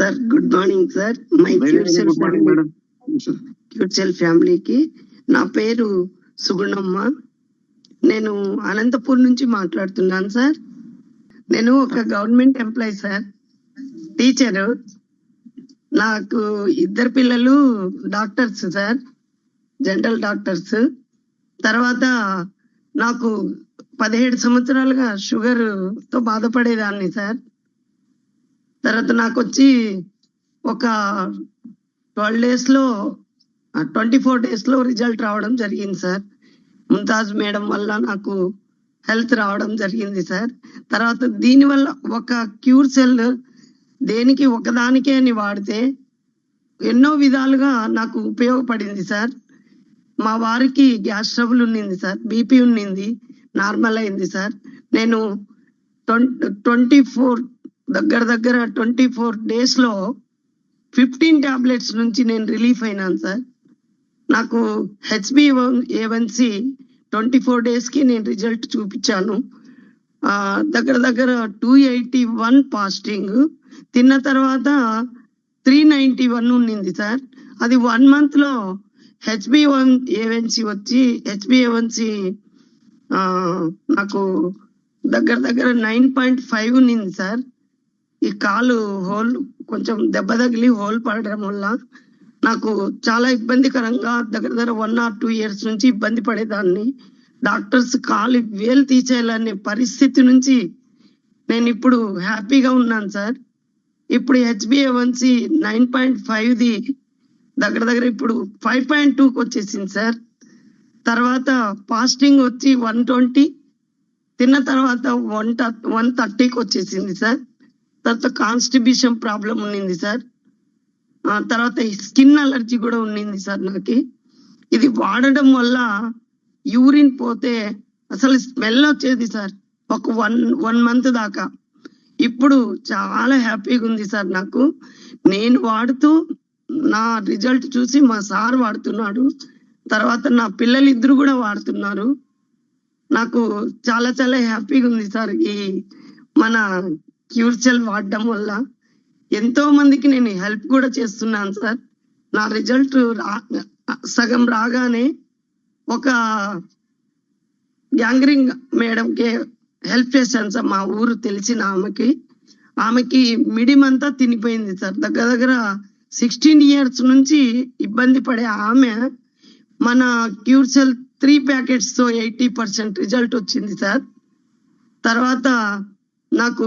Sir good morning sir. My క్యూర్సెల్ ఫ్యామిలీకి నా పేరు సుగుణమ్మ. నేను అనంతపూర్ నుంచి మాట్లాడుతున్నాను సార్. నేను ఒక గవర్నమెంట్ ఎంప్లాయీ సార్, టీచరు. నాకు ఇద్దరు పిల్లలు డాక్టర్స్ సార్, జనరల్ డాక్టర్స్. తర్వాత నాకు 17 సంవత్సరాలుగా షుగర్ తో బాధపడేదాన్ని సార్. తర్వాత నాకు వచ్చి ఒక 24 days లో రిజల్ట్ రావడం జరిగింది సార్. ముంతాజ్ మేడం వల్ల నాకు హెల్త్ రావడం జరిగింది సార్. తర్వాత దీనివల్ల ఒక క్యూర్సెల్ దేనికి ఒకదానికే అని వాడితే ఎన్నో విధాలుగా నాకు ఉపయోగపడింది సార్. మా వారికి గ్యాస్ ట్రబుల్ ఉన్నింది సార్, బీపీ ఉన్నింది, నార్మల్ అయింది సార్. నేను 24 days లో 15 tablets నుంచి నేను రిలీఫ్ అయినాను సార్. నాకు HbA1c 24 days కి నేను రిజల్ట్ చూపించాను. దగ్గర 281 ఫాస్టింగ్, తిన్న తర్వాత 391 ఉన్నింది సార్. అది 1 month లో HbA1c వచ్చి HbA1c నాకు దగ్గర 9.5 ఉన్నింది సార్. ఈ కాలు హోల్ కొంచెం దెబ్బ తగిలి హోల్ పడడం వల్ల నాకు చాలా ఇబ్బందికరంగా దగ్గర 1 or 2 years నుంచి ఇబ్బంది పడేదాన్ని. డాక్టర్స్ కాలు వేలు తీసేయాలనే పరిస్థితి నుంచి నేను ఇప్పుడు హ్యాపీగా ఉన్నాను సార్. ఇప్పుడు HbA1c 9.5ది దగ్గర ఇప్పుడు 5.2కి వచ్చేసింది సార్. తర్వాత ఫాస్టింగ్ వచ్చి 120, తిన్న తర్వాత 130కి వచ్చేసింది సార్. తర్వాత కాన్స్టిబ్యూషన్ ప్రాబ్లం ఉన్నింది సార్. తర్వాత స్కిన్ అలర్జీ కూడా ఉన్నింది సార్ నాకు. ఇది వాడడం వల్ల యూరిన్ పోతే అసలు స్మెల్ వచ్చేది సార్ ఒక 1 month దాకా. ఇప్పుడు చాలా హ్యాపీగా ఉంది సార్ నాకు. నేను వాడుతూ నా రిజల్ట్ చూసి మా సార్ వాడుతున్నాడు, తర్వాత నా పిల్లలు ఇద్దరు కూడా వాడుతున్నారు. నాకు చాలా హ్యాపీగా ఉంది సార్. ఈ మన క్యూర్సెల్ వాడడం వల్ల ఎంతో మందికి నేను హెల్ప్ కూడా చేస్తున్నాను సార్. నా రిజల్ట్ సగం రాగానే ఒక గ్యాంగ్రింగ్ మేడంకి హెల్ప్ చేశాను సార్. మా ఊరు తెలిసిన ఆమెకి మిడిమంతా తినిపోయింది సార్. దగ్గర 16 years నుంచి ఇబ్బంది పడే ఆమె మన క్యూర్సెల్ 3 packets తో 80% రిజల్ట్ వచ్చింది సార్. తర్వాత నాకు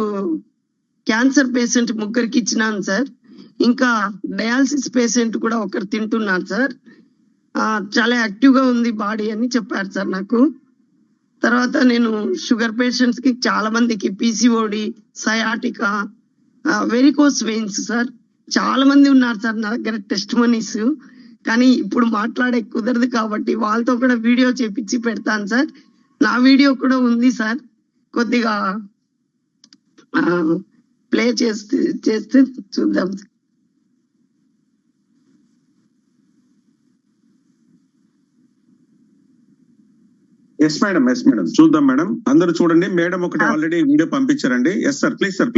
క్యాన్సర్ పేషెంట్ 3 ఇచ్చినాను సార్. ఇంకా డయాలసిస్ పేషెంట్ కూడా 1 తింటున్నారు సార్. చాలా యాక్టివ్ గా ఉంది బాడీ అని చెప్పారు సార్ నాకు. తర్వాత నేను షుగర్ పేషెంట్స్ కి చాలా మందికి PCOD, sciatica, varicose veins sir చాలా మంది ఉన్నారు సార్ నా దగ్గర టెస్ట్ మనీస్. కానీ ఇప్పుడు మాట్లాడే కుదరదు కాబట్టి వాళ్ళతో కూడా వీడియో చేపించి పెడతాను సార్. నా వీడియో కూడా ఉంది సార్, కొద్దిగా ప్లే చేస్తే చూద్దాం. ఎస్ మేడం చూద్దాం మేడం. అందరూ చూడండి. మేడం ఒకటి ఆల్రెడీ వీడియో పంపించారండి. Yes sir, please sir.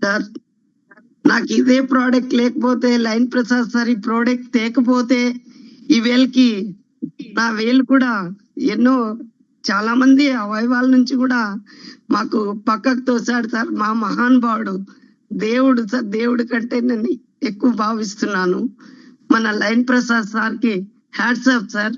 Sir నాకు ఇదే ప్రోడక్ట్ లేకపోతే, లైన్ ప్రసాద్ సార్ ఈ ప్రోడక్ట్ తేకపోతే ఈ వేలుకి నా వేలు కూడా ఎన్నో చాలా మంది అవయవాల నుంచి కూడా మాకు పక్కకు తోసాడు సార్. మా మహానుభావుడు దేవుడు సార్. దేవుడి కంటే నేను ఎక్కువ భావిస్తున్నాను. మన లైన్ ప్రసాద్ సార్కి హ్యాట్స్ ఆఫ్ సార్.